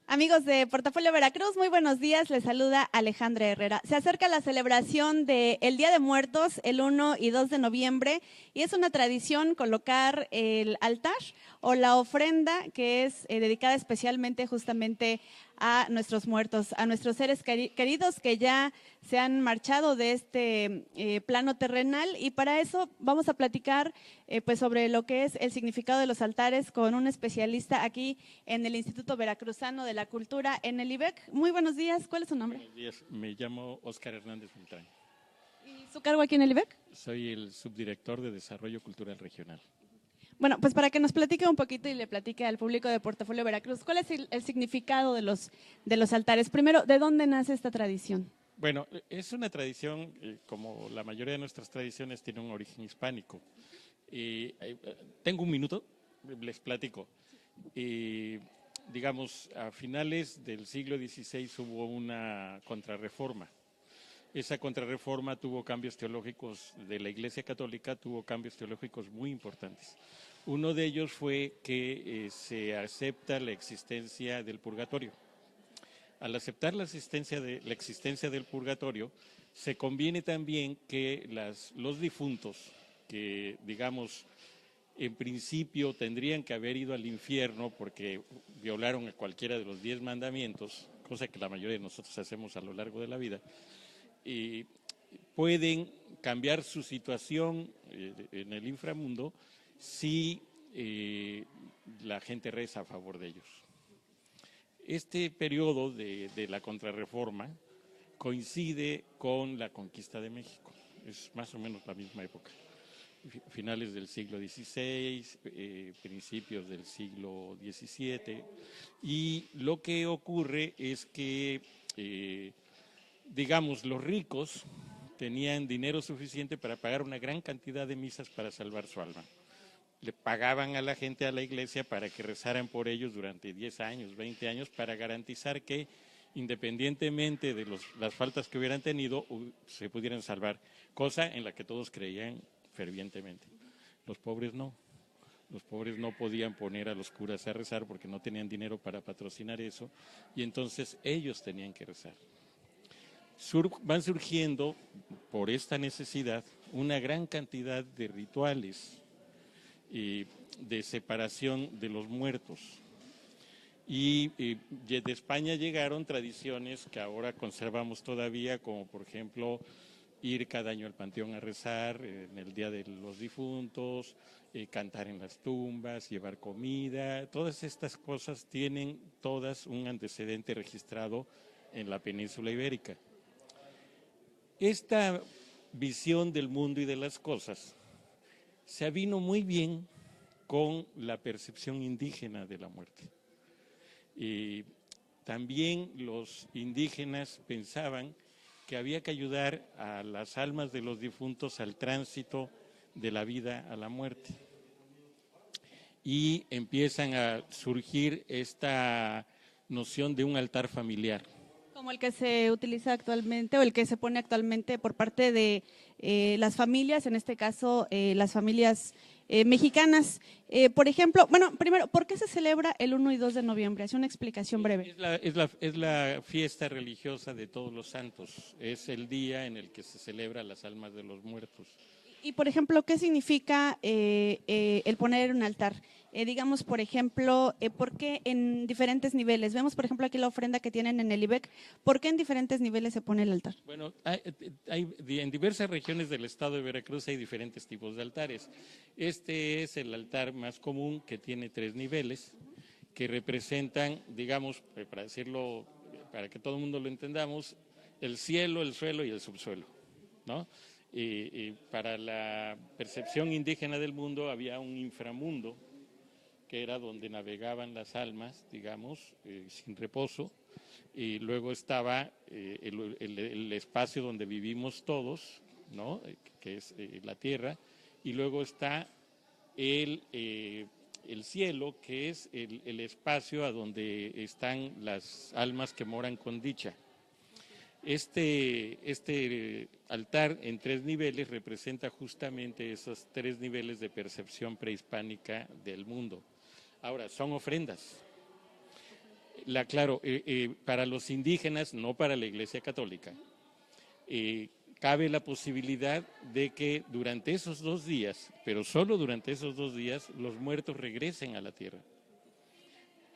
Amigos de Portafolio Veracruz, muy buenos días. Les saluda Alejandra Herrera. Se acerca la celebración del Día de Muertos el 1 y 2 de noviembre y es una tradición colocar el altar o la ofrenda que es dedicada especialmente justamente a nuestros muertos, a nuestros seres queridos que ya se han marchado de este plano terrenal, y para eso vamos a platicar pues sobre lo que es el significado de los altares con un especialista aquí en el Instituto Veracruzano de la Cultura en el IBEC. Muy buenos días, ¿cuál es su nombre? Buenos días, me llamo Óscar Hernández Beltrán. ¿Y su cargo aquí en el IBEC? Soy el subdirector de Desarrollo Cultural Regional. Bueno, pues para que nos platique un poquito y le platique al público de Portafolio Veracruz, ¿cuál es el significado de los altares? Primero, ¿de dónde nace esta tradición? Bueno, es una tradición, como la mayoría de nuestras tradiciones, tiene un origen hispánico. Tengo un minuto, les platico. Digamos, a finales del siglo XVI hubo una contrarreforma. Esa contrarreforma tuvo cambios teológicos de la Iglesia Católica, tuvo cambios teológicos muy importantes. Uno de ellos fue que se acepta la existencia del purgatorio. Al aceptar la existencia del purgatorio, se conviene también que los difuntos, que digamos en principio tendrían que haber ido al infierno porque violaron a cualquiera de los 10 mandamientos, cosa que la mayoría de nosotros hacemos a lo largo de la vida, pueden cambiar su situación en el inframundo si la gente reza a favor de ellos. Este periodo de la contrarreforma coincide con la conquista de México, es más o menos la misma época, finales del siglo XVI, principios del siglo XVII, y lo que ocurre es que, digamos, los ricos tenían dinero suficiente para pagar una gran cantidad de misas para salvar su alma. Le pagaban a la gente, a la iglesia, para que rezaran por ellos durante 10 años, 20 años, para garantizar que, independientemente de las faltas que hubieran tenido, se pudieran salvar, cosa en la que todos creían fervientemente. Los pobres no. Los pobres no podían poner a los curas a rezar porque no tenían dinero para patrocinar eso, y entonces ellos tenían que rezar. Van surgiendo, por esta necesidad, una gran cantidad de rituales de separación de los muertos. Y de España llegaron tradiciones que ahora conservamos todavía, como por ejemplo ir cada año al panteón a rezar en el Día de los Difuntos, cantar en las tumbas, llevar comida. Todas estas cosas tienen todas un antecedente registrado en la península ibérica. Esta visión del mundo y de las cosas se avino muy bien con la percepción indígena de la muerte. También los indígenas pensaban que había que ayudar a las almas de los difuntos al tránsito de la vida a la muerte. Y empiezan a surgir esta noción de un altar familiar. Como el que se utiliza actualmente o el que se pone actualmente por parte de las familias, en este caso las familias mexicanas. Por ejemplo, bueno, primero, ¿por qué se celebra el 1 y 2 de noviembre? Hace una explicación breve. Es la fiesta religiosa de todos los santos, es el día en el que se celebra las almas de los muertos. Y, por ejemplo, ¿qué significa el poner un altar? Digamos, por ejemplo, ¿por qué en diferentes niveles? Vemos, por ejemplo, aquí la ofrenda que tienen en el IBEC. ¿Por qué en diferentes niveles se pone el altar? Bueno, en diversas regiones del estado de Veracruz hay diferentes tipos de altares. Este es el altar más común, que tiene 3 niveles, que representan, digamos, para decirlo, para que todo el mundo lo entendamos, el cielo, el suelo y el subsuelo, ¿no? Y para la percepción indígena del mundo había un inframundo, que era donde navegaban las almas, digamos, sin reposo, y luego estaba el espacio donde vivimos todos, ¿no? Que es la tierra, y luego está el cielo, que es el espacio a donde están las almas que moran con dicha. Este altar en 3 niveles representa justamente esos 3 niveles de percepción prehispánica del mundo. Ahora, son ofrendas. Claro, para los indígenas, no para la Iglesia Católica, cabe la posibilidad de que durante esos 2 días, pero solo durante esos 2 días, los muertos regresen a la tierra.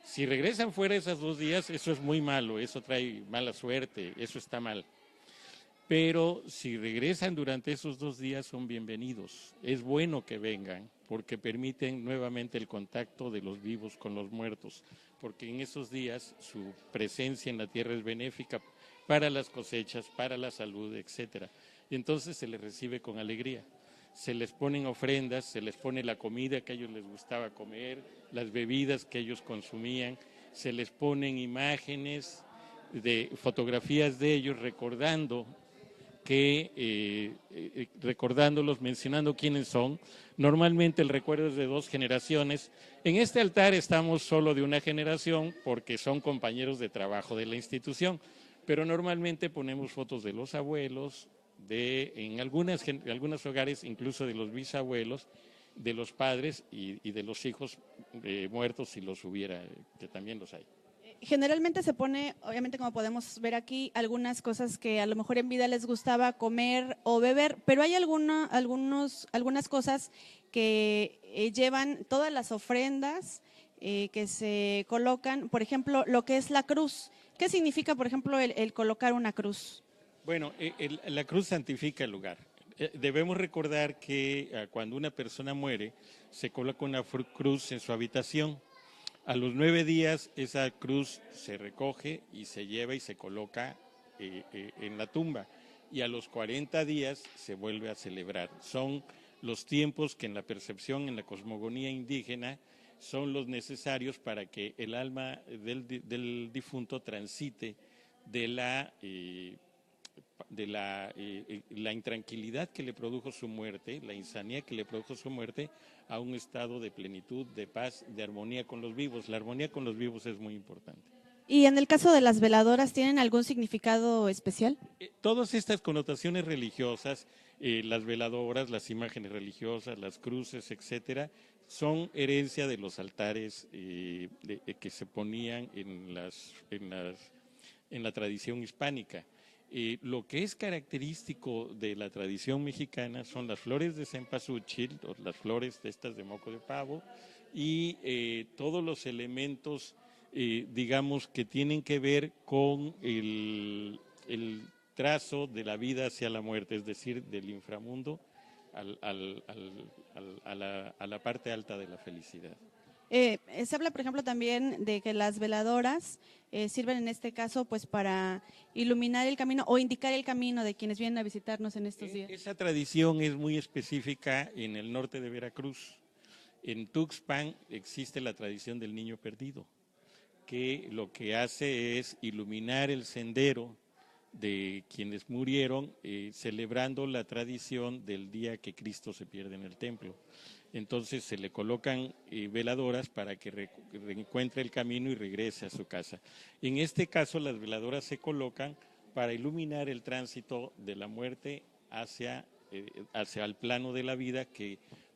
Si regresan fuera esos 2 días, eso es muy malo, eso trae mala suerte, eso está mal. Pero si regresan durante esos 2 días, son bienvenidos. Es bueno que vengan, porque permiten nuevamente el contacto de los vivos con los muertos, porque en esos días su presencia en la tierra es benéfica para las cosechas, para la salud, etcétera. Y entonces se les recibe con alegría. Se les ponen ofrendas, se les pone la comida que a ellos les gustaba comer, las bebidas que ellos consumían, se les ponen imágenes, fotografías de ellos recordándolos, mencionando quiénes son. Normalmente el recuerdo es de 2 generaciones. En este altar estamos solo de una generación porque son compañeros de trabajo de la institución, pero normalmente ponemos fotos de los abuelos, en algunos hogares incluso de los bisabuelos, de los padres y de los hijos muertos si los hubiera, que también los hay. Generalmente se pone, obviamente como podemos ver aquí, algunas cosas que a lo mejor en vida les gustaba comer o beber, pero hay algunas cosas que llevan todas las ofrendas que se colocan, por ejemplo, lo que es la cruz. ¿Qué significa, por ejemplo, el colocar una cruz? Bueno, la cruz santifica el lugar. Debemos recordar que cuando una persona muere, se coloca una cruz en su habitación. A los 9 días esa cruz se recoge y se lleva y se coloca en la tumba. Y a los 40 días se vuelve a celebrar. Son los tiempos que en la percepción, en la cosmogonía indígena, son los necesarios para que el alma del difunto transite de la intranquilidad que le produjo su muerte, la insanía que le produjo su muerte, a un estado de plenitud, de paz, de armonía con los vivos. La armonía con los vivos es muy importante. ¿Y en el caso de las veladoras, tienen algún significado especial? Todas estas connotaciones religiosas, las veladoras, las imágenes religiosas, las cruces, etcétera, son herencia de los altares que se ponían en la tradición hispánica. Lo que es característico de la tradición mexicana son las flores de cempasúchil, las flores estas de moco de pavo, y todos los elementos, digamos, que tienen que ver con el trazo de la vida hacia la muerte, es decir, del inframundo a la parte alta de la felicidad. Se habla, por ejemplo, también de que las veladoras sirven en este caso pues para iluminar el camino o indicar el camino de quienes vienen a visitarnos en estos días. Esa tradición es muy específica en el norte de Veracruz. En Tuxpan existe la tradición del niño perdido, que lo que hace es iluminar el sendero de quienes murieron, celebrando la tradición del día que Cristo se pierde en el templo. Entonces se le colocan veladoras para que reencuentre el camino y regrese a su casa. En este caso, las veladoras se colocan para iluminar el tránsito de la muerte hacia el plano de la vida,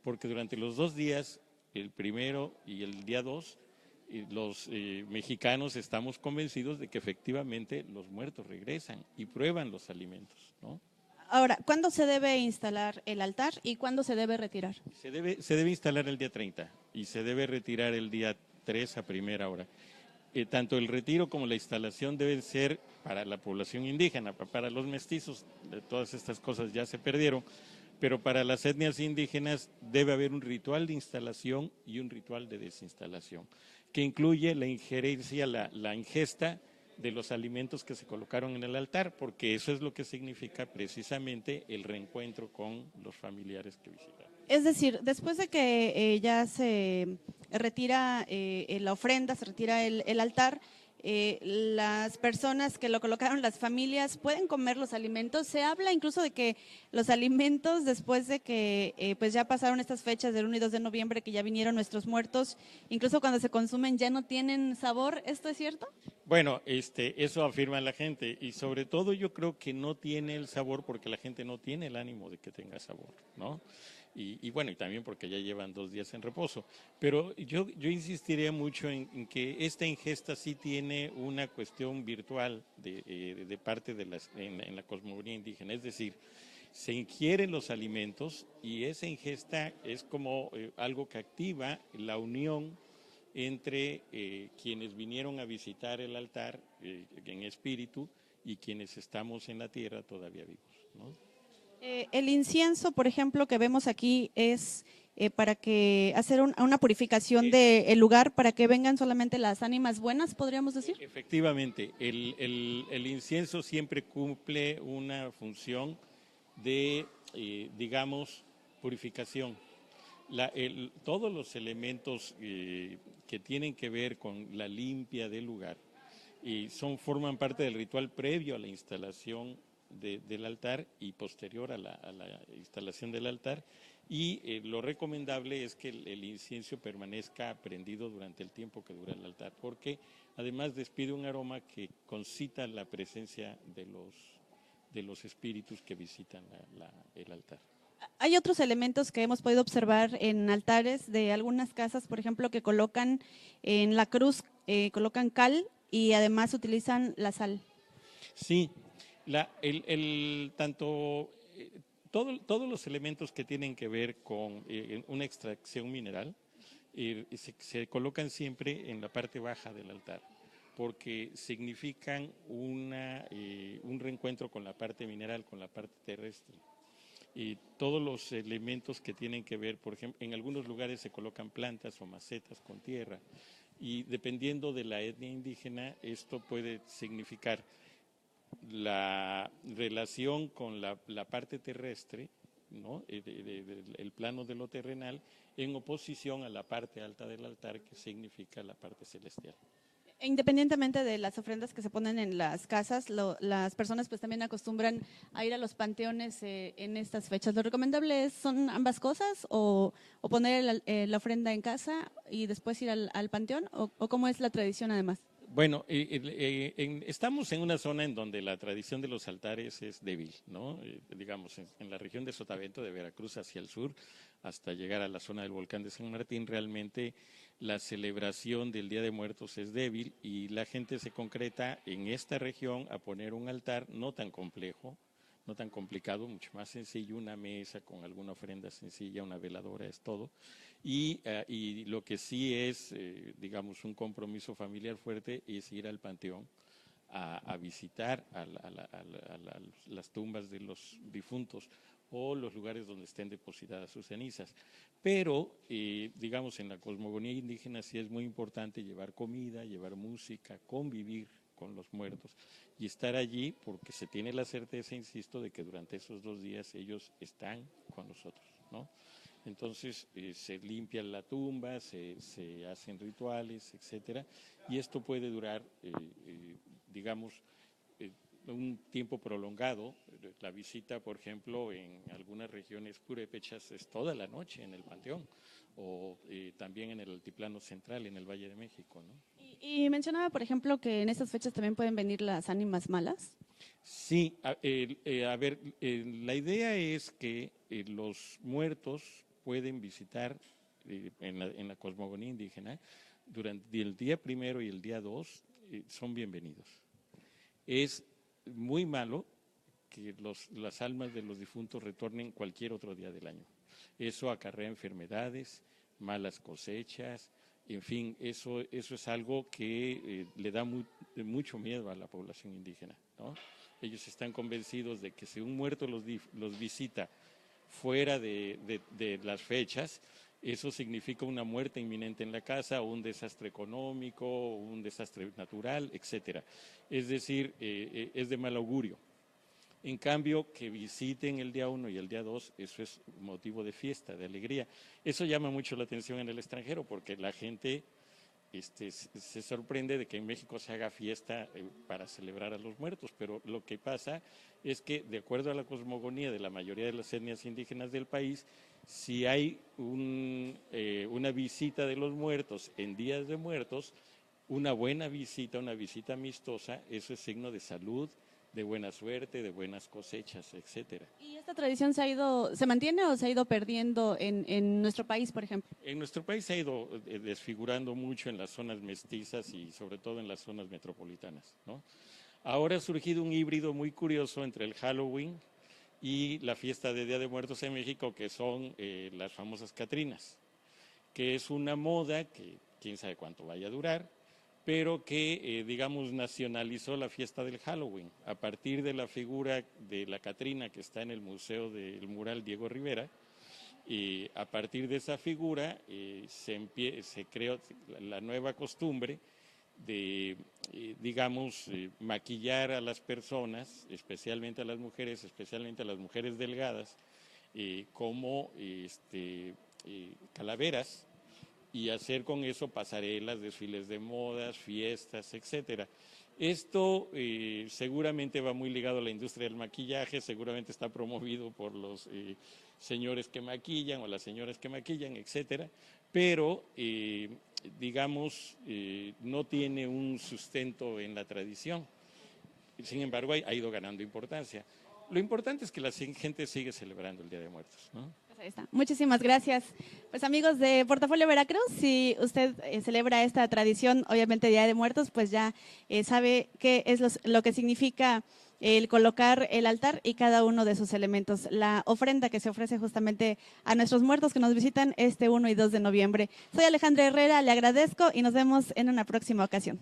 porque durante los 2 días, el primero y el día 2, los mexicanos estamos convencidos de que efectivamente los muertos regresan y prueban los alimentos, ¿no? Ahora, ¿cuándo se debe instalar el altar y cuándo se debe retirar? Se debe instalar el día 30 y se debe retirar el día 3 a primera hora. Tanto el retiro como la instalación deben ser para la población indígena, para los mestizos, todas estas cosas ya se perdieron, pero para las etnias indígenas debe haber un ritual de instalación y un ritual de desinstalación, que incluye la injerencia, la ingesta de los alimentos que se colocaron en el altar, porque eso es lo que significa precisamente el reencuentro con los familiares que visitaron. Es decir, después de que ya se retira la ofrenda, se retira el altar, las personas que lo colocaron, las familias, pueden comer los alimentos. Se habla incluso de que los alimentos, después de que pues ya pasaron estas fechas del 1 y 2 de noviembre, que ya vinieron nuestros muertos, incluso cuando se consumen ya no tienen sabor. ¿Esto es cierto? Bueno, eso afirma la gente, y sobre todo yo creo que no tiene el sabor porque la gente no tiene el ánimo de que tenga sabor, ¿no? Y bueno, y también porque ya llevan 2 días en reposo. Pero yo insistiría mucho en que esta ingesta sí tiene una cuestión virtual de parte en la cosmogonía indígena. Es decir, se ingieren los alimentos y esa ingesta es como algo que activa la unión entre quienes vinieron a visitar el altar en espíritu y quienes estamos en la tierra todavía vivos, ¿no? El incienso, por ejemplo, que vemos aquí es para que hacer una purificación del lugar para que vengan solamente las ánimas buenas, podríamos decir. Efectivamente, el incienso siempre cumple una función de, digamos, purificación. Todos los elementos que tienen que ver con la limpia del lugar forman parte del ritual previo a la instalación del altar y posterior a la instalación del altar. Y lo recomendable es que el incienso permanezca prendido durante el tiempo que dura el altar, porque además despide un aroma que concita la presencia de los espíritus que visitan el altar. Hay otros elementos que hemos podido observar en altares de algunas casas, por ejemplo, que colocan en la cruz, colocan cal y además utilizan la sal. Sí, todos los elementos que tienen que ver con una extracción mineral se colocan siempre en la parte baja del altar, porque significan un reencuentro con la parte mineral, con la parte terrestre. Y todos los elementos que tienen que ver, por ejemplo, en algunos lugares se colocan plantas o macetas con tierra, y dependiendo de la etnia indígena, esto puede significar la relación con la parte terrestre, ¿no? El plano de lo terrenal, en oposición a la parte alta del altar, que significa la parte celestial. Independientemente de las ofrendas que se ponen en las casas, las personas pues también acostumbran a ir a los panteones en estas fechas. ¿Lo recomendable son ambas cosas o poner la ofrenda en casa y después ir al panteón o cómo es la tradición además? Bueno, estamos en una zona en donde la tradición de los altares es débil, ¿no? Digamos, en la región de Sotavento, de Veracruz hacia el sur, hasta llegar a la zona del volcán de San Martín, realmente la celebración del Día de Muertos es débil y la gente se concreta en esta región a poner un altar no tan complejo, no tan complicado, mucho más sencillo, una mesa con alguna ofrenda sencilla, una veladora, es todo. Y lo que sí es, digamos, un compromiso familiar fuerte es ir al panteón a visitar las tumbas de los difuntos o los lugares donde estén depositadas sus cenizas. Pero, digamos, en la cosmogonía indígena sí es muy importante llevar comida, llevar música, convivir con los muertos y estar allí porque se tiene la certeza, insisto, de que durante esos 2 días ellos están con nosotros, ¿no? Entonces se limpia la tumba, se hacen rituales, etcétera, y esto puede durar, digamos, un tiempo prolongado. La visita, por ejemplo, en algunas regiones purépechas es toda la noche en el panteón, o también en el altiplano central, en el Valle de México, ¿no? Y mencionaba, por ejemplo, que en estas fechas también pueden venir las ánimas malas. Sí, a ver, la idea es que los muertos pueden visitar en la cosmogonía indígena durante el día 1 y el día 2, son bienvenidos. Es muy malo que las almas de los difuntos retornen cualquier otro día del año. Eso acarrea enfermedades, malas cosechas, en fin, eso es algo que le da mucho miedo a la población indígena, ¿no? Ellos están convencidos de que si un muerto los visita fuera de las fechas, eso significa una muerte inminente en la casa, o un desastre económico, o un desastre natural, etcétera. Es decir, es de mal augurio. En cambio, que visiten el día 1 y el día 2, eso es motivo de fiesta, de alegría. Eso llama mucho la atención en el extranjero porque la gente se sorprende de que en México se haga fiesta para celebrar a los muertos, pero lo que pasa es que, de acuerdo a la cosmogonía de la mayoría de las etnias indígenas del país, si hay una visita de los muertos en días de muertos, una buena visita, una visita amistosa, eso es signo de salud, de buena suerte, de buenas cosechas, etcétera. ¿Y esta tradición se mantiene o se ha ido perdiendo en nuestro país, por ejemplo? En nuestro país se ha ido desfigurando mucho en las zonas mestizas y sobre todo en las zonas metropolitanas, ¿no? Ahora ha surgido un híbrido muy curioso entre el Halloween y la fiesta de Día de Muertos en México, que son las famosas Catrinas, que es una moda que quién sabe cuánto vaya a durar, pero que, digamos, nacionalizó la fiesta del Halloween. A partir de la figura de la Catrina que está en el Museo del Mural Diego Rivera, y a partir de esa figura se creó la nueva costumbre de, digamos, maquillar a las personas, especialmente a las mujeres delgadas, como calaveras, y hacer con eso pasarelas, desfiles de modas, fiestas, etcétera. Esto seguramente va muy ligado a la industria del maquillaje, seguramente está promovido por los señores que maquillan o las señoras que maquillan, etcétera, pero digamos no tiene un sustento en la tradición. Sin embargo, ha ido ganando importancia. Lo importante es que la gente sigue celebrando el Día de Muertos, ¿no? Pues ahí está. Muchísimas gracias. Pues amigos de Portafolio Veracruz, si usted celebra esta tradición, obviamente Día de Muertos, pues ya sabe qué es lo que significa el colocar el altar y cada uno de sus elementos, la ofrenda que se ofrece justamente a nuestros muertos que nos visitan este 1 y 2 de noviembre. Soy Alejandra Herrera, le agradezco y nos vemos en una próxima ocasión.